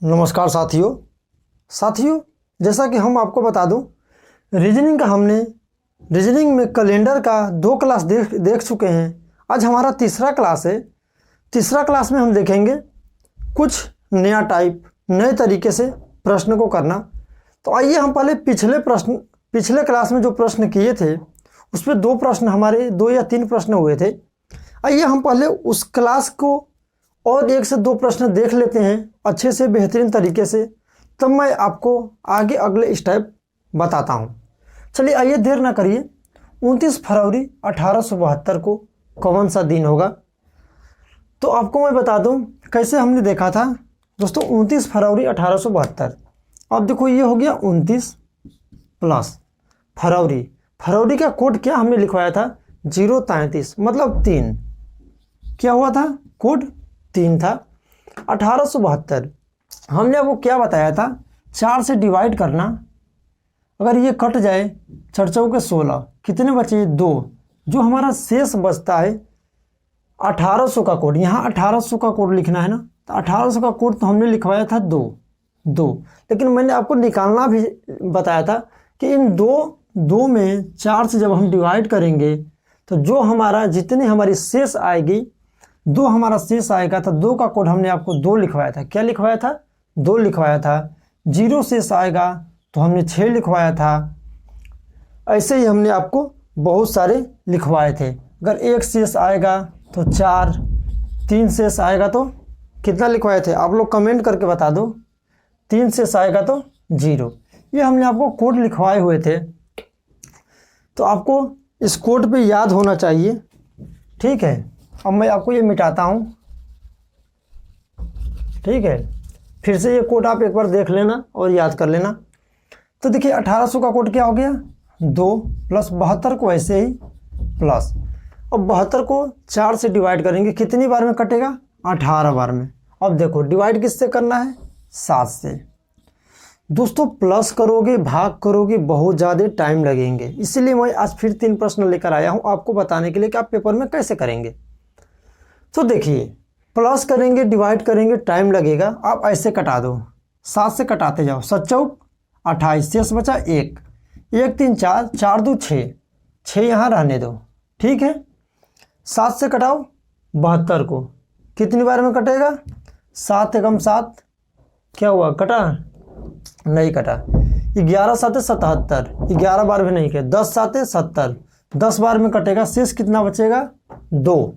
नमस्कार साथियों, जैसा कि हम आपको बता दूं, रीजनिंग में कैलेंडर का 2 क्लास देख चुके हैं। आज हमारा तीसरा क्लास है। तीसरा क्लास में हम देखेंगे कुछ नया टाइप, नए तरीके से प्रश्न को करना। तो आइए हम पहले पिछले क्लास में जो प्रश्न किए थे उस पर 2 प्रश्न हमारे 2 या 3 प्रश्न हुए थे। आइए हम पहले उस क्लास को और 1 से 2 प्रश्न देख लेते हैं अच्छे से, बेहतरीन तरीके से, तब मैं आपको आगे अगले स्टेप बताता हूं। चलिए आइए देर ना करिए। 29 फरवरी 1872 को कौन सा दिन होगा? तो आपको मैं बता दूं कैसे हमने देखा था दोस्तों। 29 फरवरी 1872। अब देखो ये हो गया 29 प्लस फरवरी का कोड क्या हमने लिखवाया था? 033 मतलब 3। क्या हुआ था? कोड 3 था। 1872 हमने आपको क्या बताया था? 4 से डिवाइड करना। अगर ये कट जाए 4 चौके 16, कितने बचे? 2। जो हमारा शेष बचता है 1800 का कोड, यहाँ 1800 का कोड लिखना है ना, तो 1800 का कोड तो हमने लिखवाया था 2। लेकिन मैंने आपको निकालना भी बताया था कि इन दो में 4 से जब हम डिवाइड करेंगे तो जो हमारा जितने हमारी शेष आएगी, 2 हमारा शेष आएगा। तो 2 का कोड हमने आपको 2 लिखवाया था। क्या लिखवाया था? 2 लिखवाया था। 0 शेष आएगा तो हमने 6 लिखवाया था। ऐसे ही हमने आपको बहुत सारे लिखवाए थे। अगर 1 शेष आएगा तो 4, 3 शेष आएगा तो कितना लिखवाए थे? आप लोग कमेंट करके बता दो। 3 शेष आएगा तो 0। ये हमने आपको कोड लिखवाए हुए थे, तो आपको इस कोड पे याद होना चाहिए। ठीक है, अब मैं आपको ये मिटाता हूँ। ठीक है, फिर से ये कोड आप एक बार देख लेना और याद कर लेना। तो देखिए 1800 का कोड क्या हो गया? 2 प्लस 72 को ऐसे ही प्लस। अब 72 को 4 से डिवाइड करेंगे, कितनी बार में कटेगा? 18 बार में। अब देखो डिवाइड किससे करना है? 7 से। दोस्तों प्लस करोगे, भाग करोगे, बहुत ज़्यादा टाइम लगेंगे, इसलिए मैं आज फिर 3 प्रश्न लेकर आया हूँ आपको बताने के लिए कि आप पेपर में कैसे करेंगे। तो देखिए प्लस करेंगे, डिवाइड करेंगे, टाइम लगेगा। आप ऐसे कटा दो, 7 से कटाते जाओ। 7 चौक 28, शेष बचा 1, 1 3 4, 4 2 6, 6 यहाँ रहने दो। ठीक है, 7 से कटाओ 72 को, कितनी बार में कटेगा? 7 एकम 7, क्या हुआ? कटा? नहीं कटा। 11 7 77, 11 बार भी नहीं किया। 10 7 70, 10 बार में कटेगा। शेष कितना बचेगा? 2।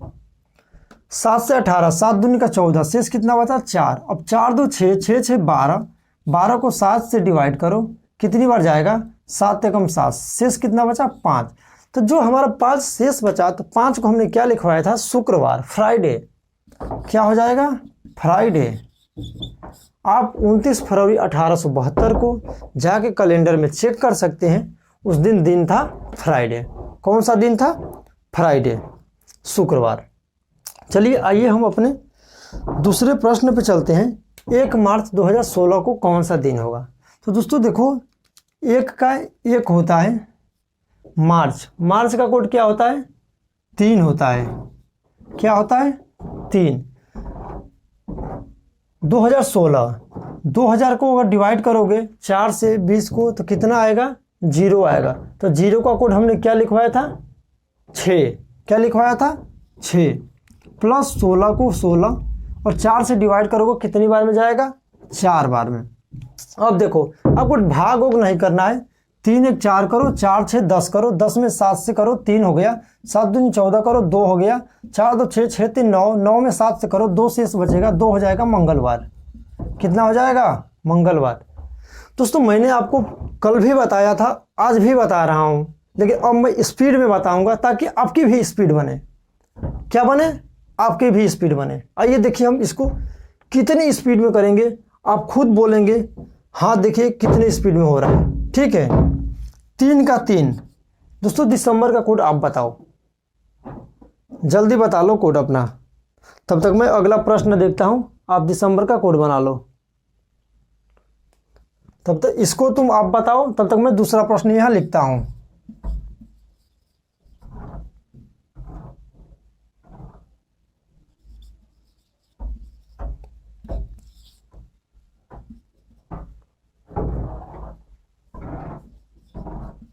7 से 18, 7 दूनी का 14, शेष कितना बचा? 4। अब 4 2 6, 6 6 12, 12 को 7 से डिवाइड करो, कितनी बार जाएगा? 7 एकम 7, शेष कितना बचा? 5। तो जो हमारा 5 शेष बचा, तो 5 को हमने क्या लिखवाया था? शुक्रवार, फ्राइडे। क्या हो जाएगा? फ्राइडे। आप 29 फरवरी 1872 को जाके कैलेंडर में चेक कर सकते हैं। उस दिन था फ्राइडे। कौन सा दिन था? फ्राइडे, शुक्रवार। चलिए आइए हम अपने दूसरे प्रश्न पे चलते हैं। 1 मार्च 2016 को कौन सा दिन होगा? तो दोस्तों देखो, 1 का 1 होता है मार्च का कोड क्या होता है? 3 होता है। क्या होता है? 3। 2000 को अगर डिवाइड करोगे 4 से 20 को, तो कितना आएगा? 0 आएगा। तो 0 का कोड हमने क्या लिखवाया था? 6। क्या लिखवाया था? 6 प्लस 16 को 16, और 4 से डिवाइड करोगे कितनी बार में जाएगा? 4 बार में। अब देखो, आपको भाग ओग नहीं करना है। 3 1 4 करो, 4 6 10 करो, 10 में 7 से करो, 3 हो गया। 7 दूनी 14 करो, 2 हो गया। 4 2 6, 6 3 9, 9 में 7 से करो, 2 शेष बचेगा, 2 हो जाएगा मंगलवार। कितना हो जाएगा? मंगलवार। दोस्तों मैंने आपको कल भी बताया था, आज भी बता रहा हूं, लेकिन अब मैं स्पीड में बताऊंगा ताकि आपकी भी स्पीड बने। क्या बने? आपकी भी स्पीड बने। आइए देखिए हम इसको कितनी स्पीड में करेंगे, आप खुद बोलेंगे। हाँ देखिए कितनी स्पीड में हो रहा है। ठीक है, 3 का 3। दोस्तों दिसंबर का कोड आप बताओ, जल्दी बता लो कोड अपना। तब तक मैं अगला प्रश्न देखता हूं, आप दिसंबर का कोड बना लो। तब तक इसको तुम आप बताओ, तब तक मैं दूसरा प्रश्न यहां लिखता हूं।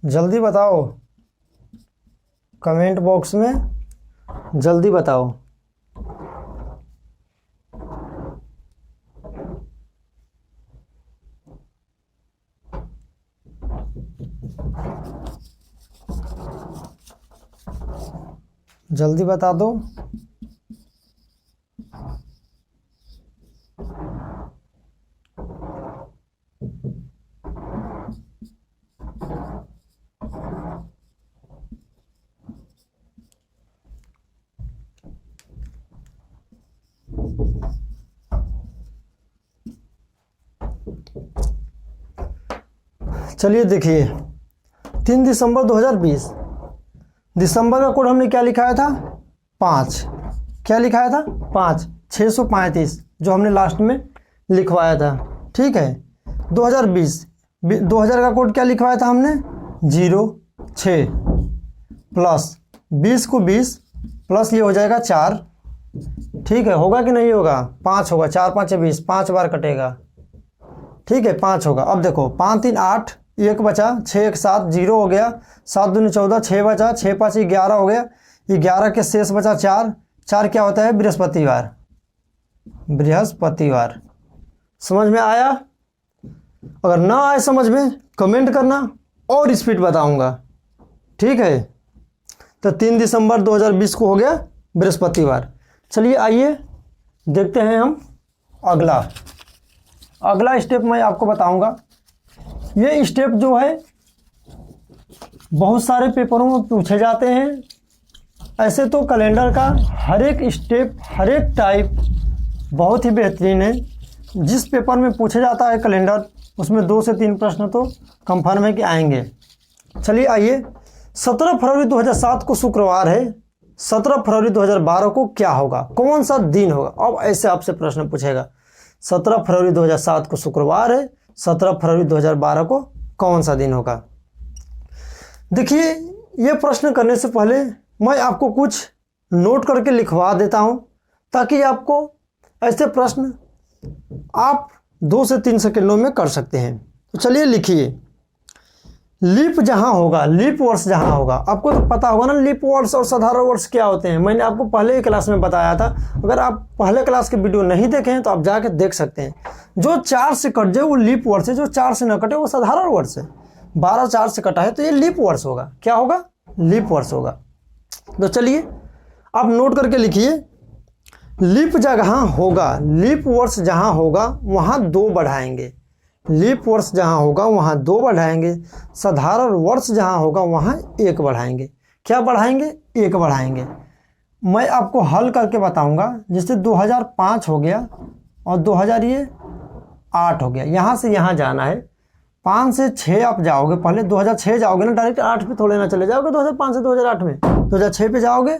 जल्दी बताओ, कमेंट बॉक्स में जल्दी बताओ। जल्दी बता दो। चलिए देखिए, 3 दिसंबर 2020, दिसंबर का कोड हमने क्या लिखाया था? 5। क्या लिखाया था? 5, 635 जो हमने लास्ट में लिखवाया था। ठीक है। 2020, 2000 का कोड क्या लिखवाया था हमने? 0, 6 प्लस 20 को 20 प्लस ये हो जाएगा 4। ठीक है, होगा कि नहीं होगा? 5 होगा, 4 5 20, 5 बार कटेगा। ठीक है, 5 होगा। अब देखो 5 3 8, 1 बचा, 6 1 7, 0 हो गया, 7 2 14, 6 बचा, 6 5 11 हो गया, 11 के शेष बचा 4। 4 क्या होता है? बृहस्पतिवार। बृहस्पतिवार। समझ में आया? अगर ना आए समझ में कमेंट करना और स्पीड बताऊंगा। ठीक है, तो 3 दिसंबर 2020 को हो गया बृहस्पतिवार। चलिए आइए देखते हैं हम अगला स्टेप मैं आपको बताऊंगा। ये स्टेप जो है बहुत सारे पेपरों में पूछे जाते हैं। ऐसे तो कैलेंडर का हर एक स्टेप, हर एक टाइप बहुत ही बेहतरीन है। जिस पेपर में पूछा जाता है कैलेंडर, उसमें 2 से 3 प्रश्न तो कंफर्म है कि आएंगे। चलिए आइए, 17 फरवरी 2007 को शुक्रवार है। 17 फरवरी 2012 को क्या होगा? कौन सा दिन होगा? अब ऐसे आपसे प्रश्न पूछेगा, 17 फरवरी 2007 को शुक्रवार है, 17 फरवरी 2012 को कौन सा दिन होगा? देखिए, ये प्रश्न करने से पहले मैं आपको कुछ नोट करके लिखवा देता हूं, ताकि आपको ऐसे प्रश्न आप 2 से 3 सेकंडों में कर सकते हैं। तो चलिए लिखिए, लीप जहां होगा, लीप वर्ष जहां होगा, आपको तो पता होगा ना लीप वर्ष और साधारण वर्ष क्या होते हैं। मैंने आपको पहले ही क्लास में बताया था। अगर आप पहले क्लास के वीडियो नहीं देखे हैं तो आप जाके देख सकते हैं। जो 4 से कट जाए वो लीप वर्ष है, जो 4 से न कटे वो साधारण वर्ष है। 12 4 से कटा है तो ये लीप वर्ष होगा। क्या होगा? लीप वर्ष होगा। तो चलिए आप नोट करके लिखिए, लीप जहाँ होगा, लीप वर्ष जहाँ होगा वहाँ 2 बढ़ाएंगे। लीप वर्ष जहाँ होगा वहाँ 2 बढ़ाएंगे। साधारण वर्ष जहाँ होगा वहाँ 1 बढ़ाएंगे। क्या बढ़ाएंगे? 1 बढ़ाएंगे। मैं आपको हल करके बताऊंगा। जैसे 2005 हो गया और 2008 हो गया, यहाँ से यहाँ जाना है। 5 से 6 आप जाओगे, पहले 2006 जाओगे ना, डायरेक्ट 8 पे थोड़े ना चले जाओगे। 2005 से 2008 में 2006 पे जाओगे,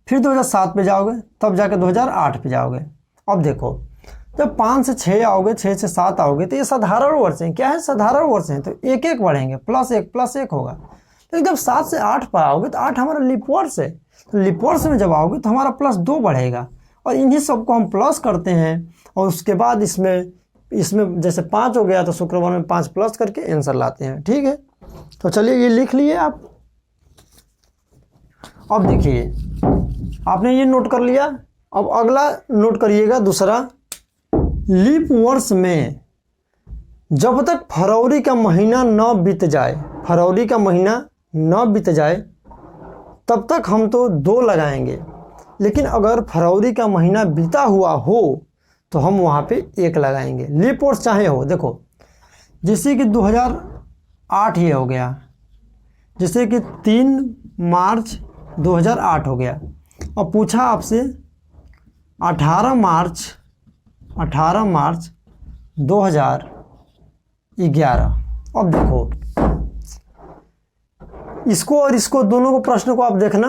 फिर 2007 पे जाओगे, तब जाके 2008 पे जाओगे। अब देखो, जब 5 से 6 आओगे, 6 से 7 आओगे तो ये साधारण वर्ष हैं। क्या है? साधारण वर्ष हैं। तो 1 1 बढ़ेंगे, +1 होगा। तो जब 7 से 8 पर आओगे तो 8 हमारा लीप वर्ष है। तो लीप वर्ष में जब आओगे तो हमारा +2 बढ़ेगा, और इन्हीं सबको हम प्लस करते हैं। और उसके बाद इसमें जैसे 5 हो गया तो शुक्रवार में 5 प्लस करके आंसर लाते हैं। ठीक है, तो चलिए ये लिख लिए आप। अब देखिए, आपने ये नोट कर लिया। अब अगला नोट करिएगा, दूसरा, लीप वर्ष में जब तक फरवरी का महीना न बीत जाए, फरवरी का महीना न बीत जाए तब तक हम तो 2 लगाएंगे। लेकिन अगर फरवरी का महीना बीता हुआ हो तो हम वहाँ पे 1 लगाएंगे। लीप वर्ष चाहे हो, देखो जैसे कि 2008 ये हो गया, जैसे कि 3 मार्च 2008 हो गया। और पूछा आपसे 18 मार्च 2011। अब देखो, इसको और इसको दोनों को प्रश्न को आप देखना,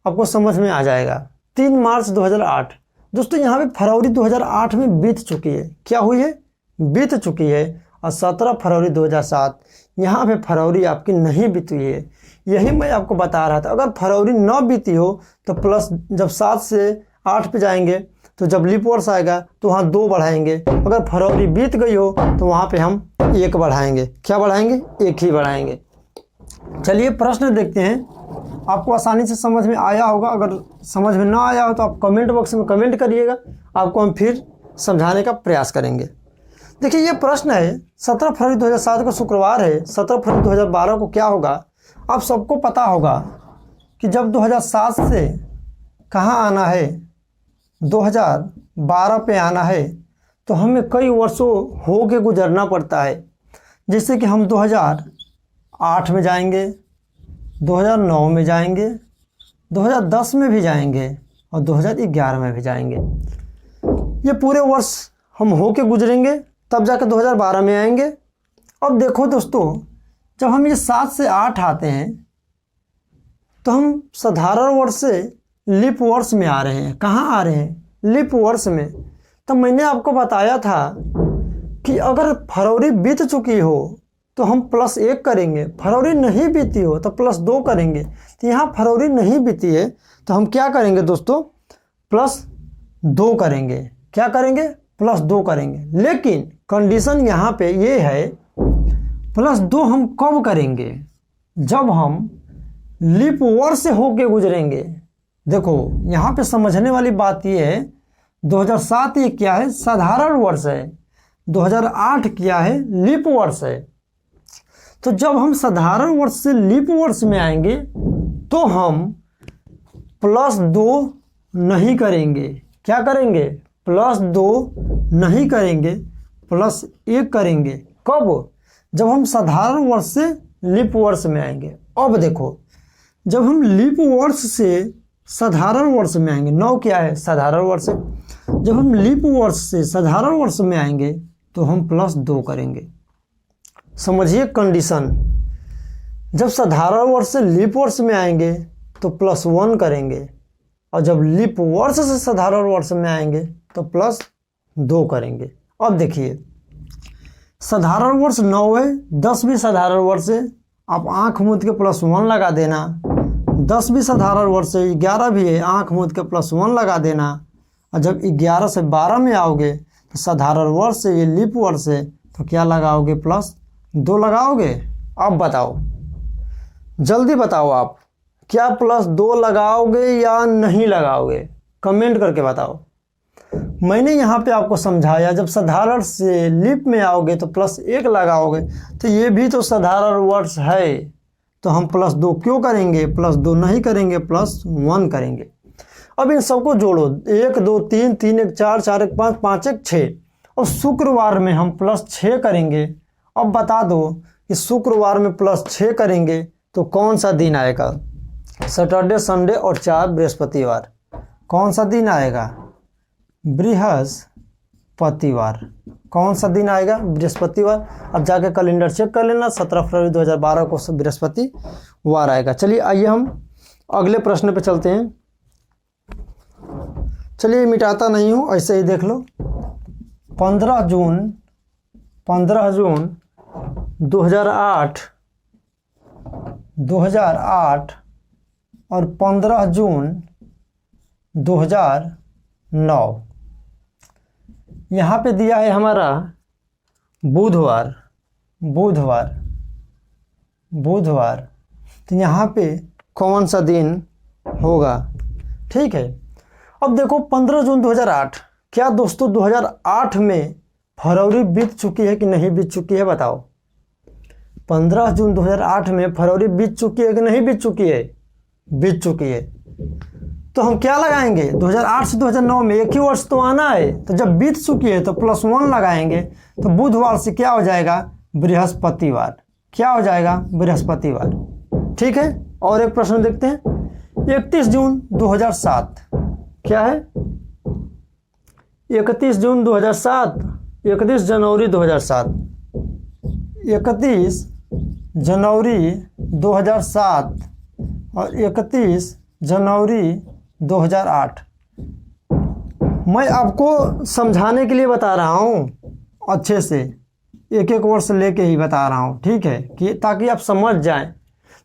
आपको समझ में आ जाएगा। 3 मार्च 2008, दोस्तों यहाँ पे फरवरी 2008 में बीत चुकी है। क्या हुई है? बीत चुकी है। और 17 फरवरी 2007, यहाँ पे फरवरी आपकी नहीं बीती है। यही मैं आपको बता रहा था। अगर फरवरी न बीती हो तो प्लस, जब 7 से 8 पे जाएंगे तो जब लीप वर्ष आएगा तो वहाँ 2 बढ़ाएंगे। अगर फरवरी बीत गई हो तो वहाँ पे हम 1 बढ़ाएंगे। क्या बढ़ाएंगे? 1 ही बढ़ाएंगे। चलिए प्रश्न देखते हैं, आपको आसानी से समझ में आया होगा। अगर समझ में ना आया हो तो आप कमेंट बॉक्स में कमेंट करिएगा, आपको हम फिर समझाने का प्रयास करेंगे। देखिए ये प्रश्न है, 17 फरवरी 2007 को शुक्रवार है, 17 फरवरी 2012 को क्या होगा। आप सबको पता होगा कि जब 2007 से कहाँ आना है, 2012 पे आना है, तो हमें कई वर्षों हो के गुजरना पड़ता है। जैसे कि हम 2008 में जाएंगे, 2009 में जाएंगे, 2010 में भी जाएंगे और 2011 में भी जाएंगे। ये पूरे वर्ष हम हो के गुजरेंगे, तब जाकर 2012 में आएंगे। अब देखो दोस्तों, जब हम ये 7 से 8 आते हैं तो हम साधारण वर्ष से लीप वर्ष में आ रहे हैं। कहाँ आ रहे हैं? लीप वर्ष में। तो मैंने आपको बताया था कि अगर फरवरी बीत चुकी हो तो हम +1 करेंगे, फरवरी नहीं बीती हो तो +2 करेंगे। तो यहाँ फरवरी नहीं बीती है तो हम क्या करेंगे दोस्तों? +2 करेंगे। क्या करेंगे? +2 करेंगे। लेकिन कंडीशन यहाँ पे ये है, +2 हम कब करेंगे? जब हम लीप वर्ष से होके गुजरेंगे। देखो यहाँ पे समझने वाली बात ये है, 2007 ये क्या है? साधारण वर्ष है। 2008 क्या है? लीप वर्ष है। तो जब हम साधारण वर्ष से लीप वर्ष में आएंगे तो हम +2 नहीं करेंगे। क्या करेंगे? +2 नहीं करेंगे, +1 करेंगे। कब? जब हम साधारण वर्ष से लीप वर्ष में आएंगे। अब देखो, जब हम लीप वर्ष से साधारण वर्ष में आएंगे, 9 क्या है? साधारण वर्ष है। जब हम लीप वर्ष से साधारण वर्ष में आएंगे तो हम +2 करेंगे। समझिए कंडीशन, जब साधारण वर्ष से लीप वर्ष में आएंगे तो +1 करेंगे, और जब लीप वर्ष से साधारण वर्ष में आएंगे तो +2 करेंगे। अब देखिए, साधारण वर्ष 9 है, 10 भी साधारण वर्ष है। आप आँख मूंद के +1 लगा देना। 10 भी साधारण वर्ष है, 11 भी है, आँख मूंद के +1 लगा देना। और जब 11 से 12 में आओगे तो साधारण वर्ष से ये लीप वर्ष है, तो क्या लगाओगे? +2 लगाओगे। अब बताओ, जल्दी बताओ, आप क्या +2 लगाओगे या नहीं लगाओगे? कमेंट करके बताओ। मैंने यहाँ पे आपको समझाया, जब साधारण से लीप में आओगे तो +1 लगाओगे, तो ये भी तो साधारण वर्ष है, तो हम +2 क्यों करेंगे? +2 नहीं करेंगे, +1 करेंगे। अब इन सबको जोड़ो, 1 2 3 3 1 4 4 1 5 5 1 6, और शुक्रवार में हम +6 करेंगे। अब बता दो कि शुक्रवार में +6 करेंगे तो कौन सा दिन आएगा? सैटरडे, संडे और 4 बृहस्पतिवार। कौन सा दिन आएगा? बृहस्पतिवार। कौन सा दिन आएगा? बृहस्पतिवार। अब जाके कैलेंडर चेक कर लेना, 17 फरवरी 2012 को बृहस्पतिवार आएगा। चलिए आइए हम अगले प्रश्न पे चलते हैं। चलिए मिटाता नहीं हूँ, ऐसे ही देख लो। 15 जून 2008 और 15 जून 2009, यहाँ पे दिया है हमारा बुधवार। तो यहाँ पे कौन सा दिन होगा? ठीक है। अब देखो 15 जून 2008, क्या दोस्तों 2008 में फरवरी बीत चुकी है कि नहीं बीत चुकी है? बताओ। 15 जून 2008 में फरवरी बीत चुकी है कि नहीं बीत चुकी है? बीत चुकी है। तो हम क्या लगाएंगे? 2008 से 2009 में एक ही वर्ष तो आना है, तो जब बीत चुकी है तो +1 लगाएंगे। तो बुधवार से क्या हो जाएगा? बृहस्पतिवार। क्या हो जाएगा? बृहस्पतिवार। ठीक है। और एक प्रश्न देखते हैं। 31 जून 2007 क्या है? 31 जून 2007, 31 जनवरी 2007, 31 जनवरी 2007 और 31 जनवरी 2008। मैं आपको समझाने के लिए बता रहा हूँ, अच्छे से एक एक वर्ष लेके ही बता रहा हूँ, ठीक है, कि ताकि आप समझ जाएं।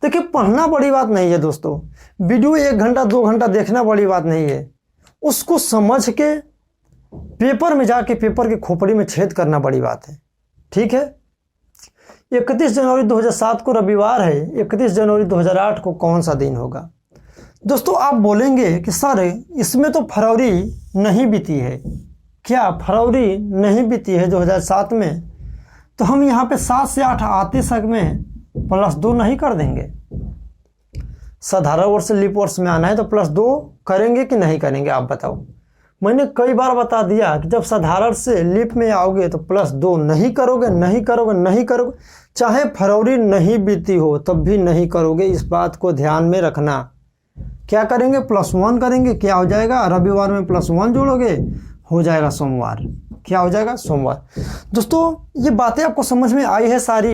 देखिए पढ़ना बड़ी बात नहीं है दोस्तों, वीडियो 1 घंटा 2 घंटा देखना बड़ी बात नहीं है, उसको समझ के पेपर में जाके पेपर के खोपड़ी में छेद करना बड़ी बात है। ठीक है। 31 जनवरी 2007 को रविवार है, 31 जनवरी 2008 को कौन सा दिन होगा? दोस्तों आप बोलेंगे कि सर इसमें तो फरवरी नहीं बीती है। क्या फरवरी नहीं बीती है 2007 में? तो हम यहाँ पे 7 से 8 आते सक में +2 नहीं कर देंगे? साधारण वर्ष लीप वर्ष में आना है तो +2 करेंगे कि नहीं करेंगे, आप बताओ। मैंने कई बार बता दिया कि जब साधारण से लीप में आओगे तो +2 नहीं करोगे, नहीं करोगे, नहीं करोगे। चाहे फरवरी नहीं बीती हो तब भी नहीं करोगे, इस बात को ध्यान में रखना। क्या करेंगे? +1 करेंगे। क्या हो जाएगा? रविवार में +1 जोड़ोगे, हो जाएगा सोमवार। क्या हो जाएगा? सोमवार। दोस्तों ये बातें आपको समझ में आई है सारी?